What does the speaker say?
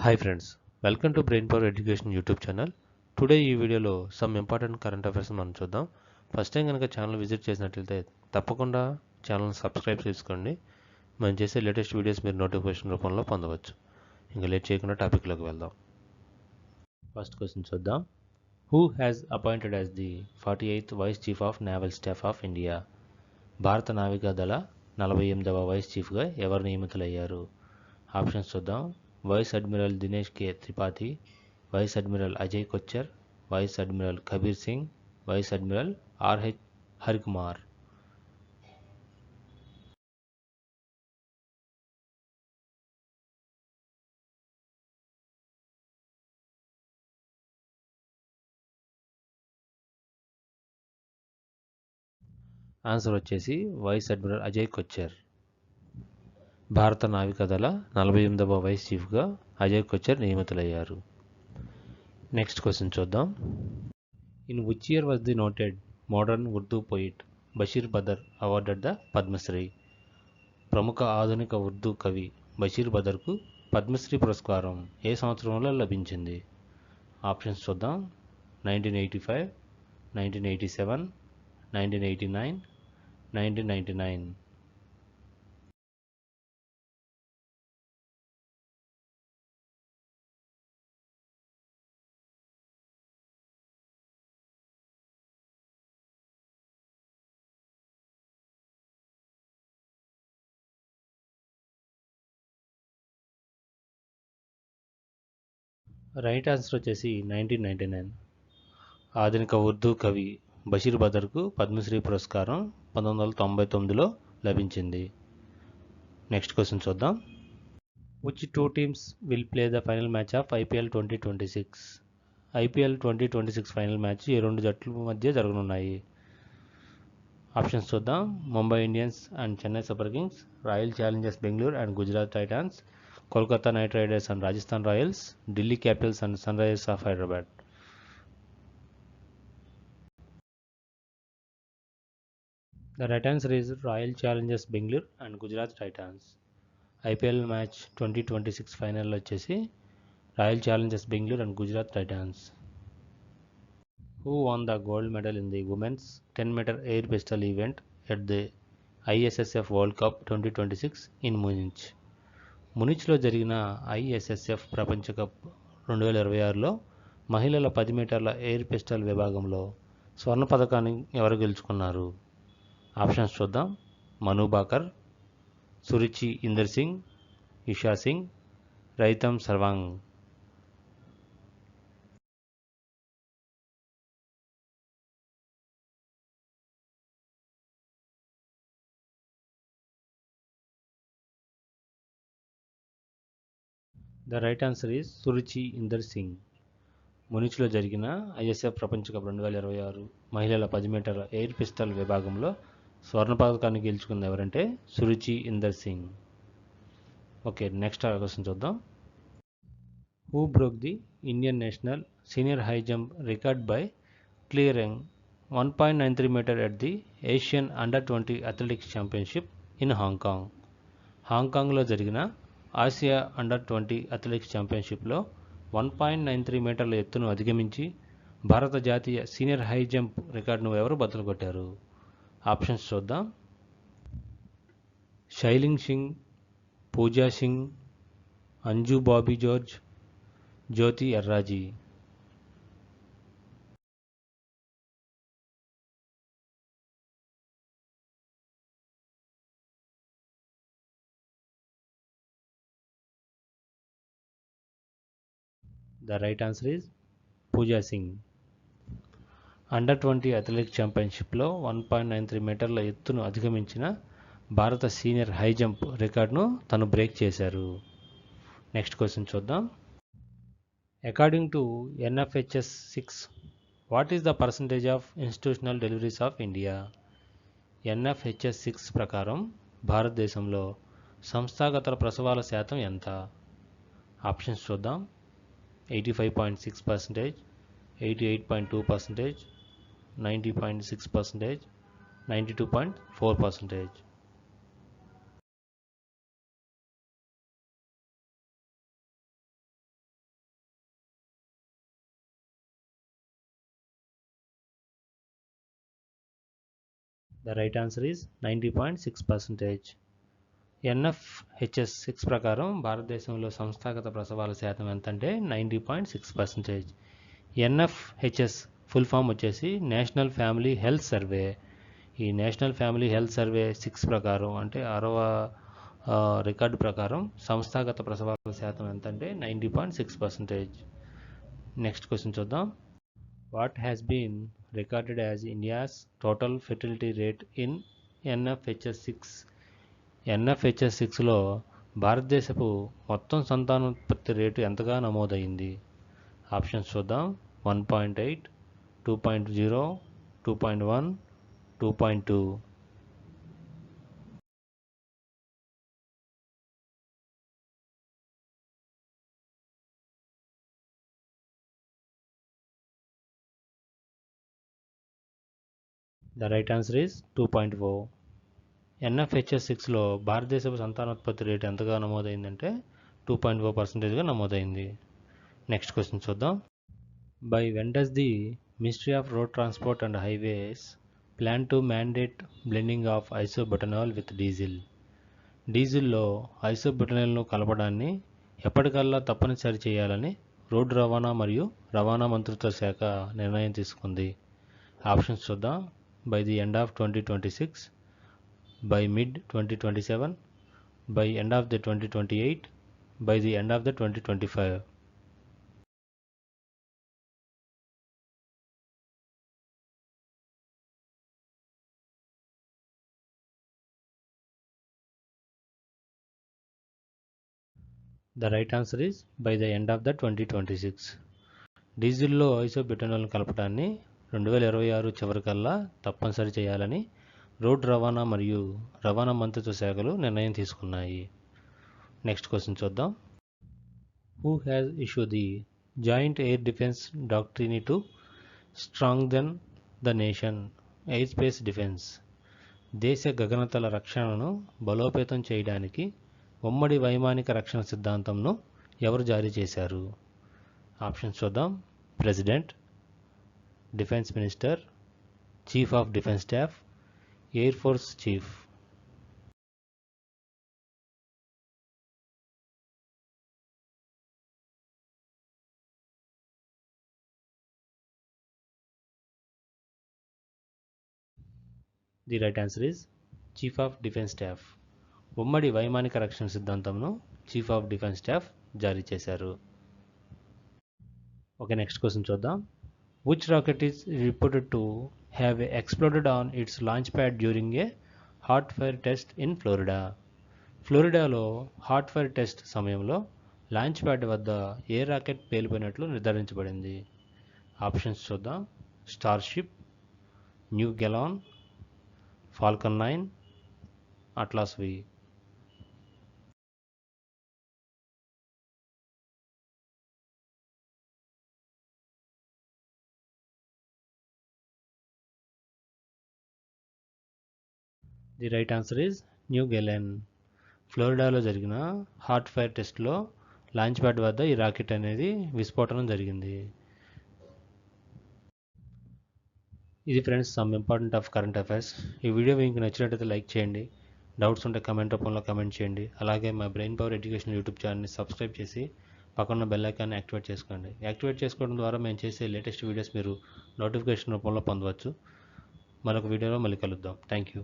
Hi friends, welcome to Brain Power Education YouTube channel. Today ఈ వీడియోలో some important current affairs మనం చూద్దాం. First time కనుక channel visit చేసినట్లయితే తప్పకుండా ఛానల్ సబ్స్క్రైబ్ చేసుకోండి. మనం చేసే లేటెస్ట్ వీడియోస్ మీరు నోటిఫికేషన్ రూపంలో పొందవచ్చు. ఇంకా లేట్ చేయకుండా టాపిక్లోకి వెళ్దాం. ఫస్ట్ క్వశ్చన్ చూద్దాం. Who has appointed as the 48th vice chief of naval staff of India? భారత నావికాదళ 48వ వైస్ చీఫ్గా ఎవరు నియమితులయ్యారు? ఆప్షన్స్ చూద్దాం. Vice admiral Dinesh K Tripathi, vice admiral Ajay Kochhar, vice admiral Kabir Singh, vice admiral R H Harikumar. Answer వచ్చేసి వైస్ అడ్మిరల్ అజయ్ కొచ్చర్. భారత నావికాదళ 48వ వైస్ చీఫ్గా అజయ్ కొచ్చర్ నియమితులయ్యారు. నెక్స్ట్ క్వశ్చన్ చూద్దాం. In which year was the noted modern Urdu poet Bashir Badr awarded the Padma Shri? ప్రముఖ ఆధునిక ఉర్దూ కవి బషీర్ బదర్కు పద్మశ్రీ పురస్కారం ఏ సంవత్సరంలో లభించింది? ఆప్షన్స్ చూద్దాం. 1985, 1987, 1989, 1999. రైట్ ఆన్సర్ వచ్చేసి 1999. ఆధునిక ఉర్దూ కవి బషీర్ బదర్కు పద్మశ్రీ పురస్కారం 1999లో లభించింది. నెక్స్ట్ క్వశ్చన్ చూద్దాం. Which two teams will play the final match of IPL 2026? IPL 2026 final match ఈ రెండు జట్ల మధ్య జరగనున్నాయి. ఆప్షన్స్ చూద్దాం. Mumbai Indians and Chennai Super Kings, Royal Challengers Bengaluru and Gujarat Titans, Kolkata Knight Riders and Rajasthan Royals, Delhi Capitals and Sunrisers of Hyderabad. The right answer is Royal Challengers Bengaluru and Gujarat Titans. IPL match 2026 ఫైనల్లో వచ్చేసి royal Challengers Bengaluru and Gujarat Titans. Who won the gold medal in the women's 10-meter air pistol event at the ISSF World Cup 2026 in Munich? మునిచ్లో జరిగిన ISSF ప్రపంచ cup 2026లో మహిళల 10 మీటర్ల air pistol విభాగంలో స్వర్ణ పథకాన్ని ఎవరు గెలుచుకున్నారు? ఆప్షన్స్ చూద్దాం. Manu Bhaker, Suruchi Inder Singh, Esha Singh, Rhythm Sangwan. The right answer is Suruchi Inder Singh. మునిచ్లో జరిగిన ఐఎస్ఎఫ్ ప్రపంచ కప్ 2026 మహిళల 10 మీటర్ల ఎయిర్ పిస్టల్ విభాగంలో స్వర్ణ పథకాన్ని గెలుచుకుంది ఎవరంటే Suruchi Inder Singh. Okay, next question చూద్దాం. Who broke the Indian national senior high jump record by clearing 1.93 metre at the Asian under twenty athletics championship in Hong Kong? హాంకాంగ్లో జరిగిన ఆసియా అండర్-20 అథ్లెటిక్స్ ఛాంపియన్షిప్లో 1.93 మీటర్ల ఎత్తును అధిగమించి భారత జాతీయ సీనియర్ హై జంప్ రికార్డును ఎవరు బద్దలు కొట్టారు? ఆప్షన్స్ చూద్దాం. Shaili Singh, Pooja Singh, Anju Bobby George, Jyothi Yarraji. The right answer is Pooja Singh. Under twenty athletics ఛాంపియన్షిప్లో 1.93 మీటర్ల ఎత్తును అధిగమించిన భారత సీనియర్ హై జంప్ రికార్డును తను బ్రేక్ చేశారు. నెక్స్ట్ క్వశ్చన్ చూద్దాం. According to NFHS 6, what is the percentage of institutional deliveries of India? NFHS 6 ప్రకారం భారతదేశంలో సంస్థాగత ప్రసవాల శాతం ఎంత? ఆప్షన్స్ చూద్దాం. 85.6%, 88.2%, 90.6%, 92.4%. The right answer is 90.6%. NFHS 6 ప్రకారం భారతదేశంలో సంస్థాగత ప్రసవాల శాతం ఎంత అంటే 90.6%. ఎన్ఎఫ్హెచ్ఎస్ ఫుల్ ఫామ్ వచ్చేసి నేషనల్ ఫ్యామిలీ హెల్త్ సర్వే. ఈ నేషనల్ ఫ్యామిలీ హెల్త్ సర్వే 6 ప్రకారం అంటే 6వ రికార్డు ప్రకారం సంస్థాగత ప్రసవాల శాతం ఎంత అంటే 90.6%. నెక్స్ట్ క్వశ్చన్ చూద్దాం. What has been recorded as India's total fertility rate in NFHS 6? NFHS 6లో భారతదేశపు మొత్తం సంతానోత్పత్తి రేటు ఎంతగా నమోదైంది? ఆప్షన్స్ చూద్దాం. 1.8, 2.0, 2.1, 2.2. The right answer is 2.0. NFHS 6లో భారతదేశపు సంతానోత్పత్తి రేటు ఎంతగా నమోదైందంటే 2.0%గా నమోదైంది. నెక్స్ట్ క్వశ్చన్ చూద్దాం. By when does the ministry of road transport and highways plan to mandate blending of isobutanol with diesel? డీజిల్లో ఐసోబుటనాల్ను కలపడాన్ని ఎప్పటికల్లా తప్పనిసరి చేయాలని రోడ్డు రవాణా మరియు రవాణా మంత్రిత్వ శాఖ నిర్ణయం తీసుకుంది. ఆప్షన్స్ చూద్దాం. By the end of 2026, by mid 2027, by end of the 2028, by the end of the 2025. The right answer is by the end of the 2026. డీజిల్లో ఐసోబ్యూటనాల్ కలపడాన్ని 2026 చివరికల్లా తప్పనిసరి చేయాలని రోడ్డు రవాణా మరియు రవాణా మంత్రిత్వ శాఖలు నిర్ణయం తీసుకున్నాయి. నెక్స్ట్ క్వశ్చన్ చూద్దాం. Who has issued the joint air defence doctrine to strengthen the nation air space defence? దేశ గగనతల రక్షణను బలోపేతం చేయడానికి ఉమ్మడి వైమానిక రక్షణ సిద్ధాంతంను ఎవరు జారీ చేశారు? ఆప్షన్స్ చూద్దాం. President, defence minister, chief of defence staff, air force chief. The right answer is chief of defence staff. ఉమ్మడి వైమానిక రక్షణ సిద్ధాంతంను చీఫ్ ఆఫ్ డిఫెన్స్ స్టాఫ్ జారీ చేశారు. ఓకే, నెక్స్ట్ క్వశ్చన్ చూద్దాం. Which rocket is reported to have exploded on its launch pad during a hot fire test in Florida? ఫ్లోరిడాలో hot fire test సమయంలో launch pad వద్ద ఏ రాకెట్ పేలిపోయినట్లు నిర్ధారించబడింది? Options చూద్దాం. Starship, new గెలాన్, Falcon 9, Atlas V. The right answer is new Glenn. ఫ్లోరిడాలో జరిగిన hot fire టెస్ట్లో లాంచ్ ప్యాడ్ వద్ద ఈ రాకెట్ అనేది విస్ఫోటనం జరిగింది. ఇది friends some important of current affairs. ఈ వీడియో మీకు నచ్చినట్లయితే లైక్ చేయండి. డౌట్స్ ఉంటే కమెంట్ రూపంలో కమెంట్ చేయండి. అలాగే మా బ్రెయిన్ పవర్ ఎడ్యుకేషన్ యూట్యూబ్ ఛానల్ని సబ్స్క్రైబ్ చేసి పక్కన బెల్ ఐకాన్ని యాక్టివేట్ చేసుకోండి. యాక్టివేట్ చేసుకోవడం ద్వారా మేము చేసే లేటెస్ట్ వీడియోస్ మీరు నోటిఫికేషన్ రూపంలో పొందవచ్చు. మరొక వీడియోలో మళ్ళీ కలుద్దాం. Thank you.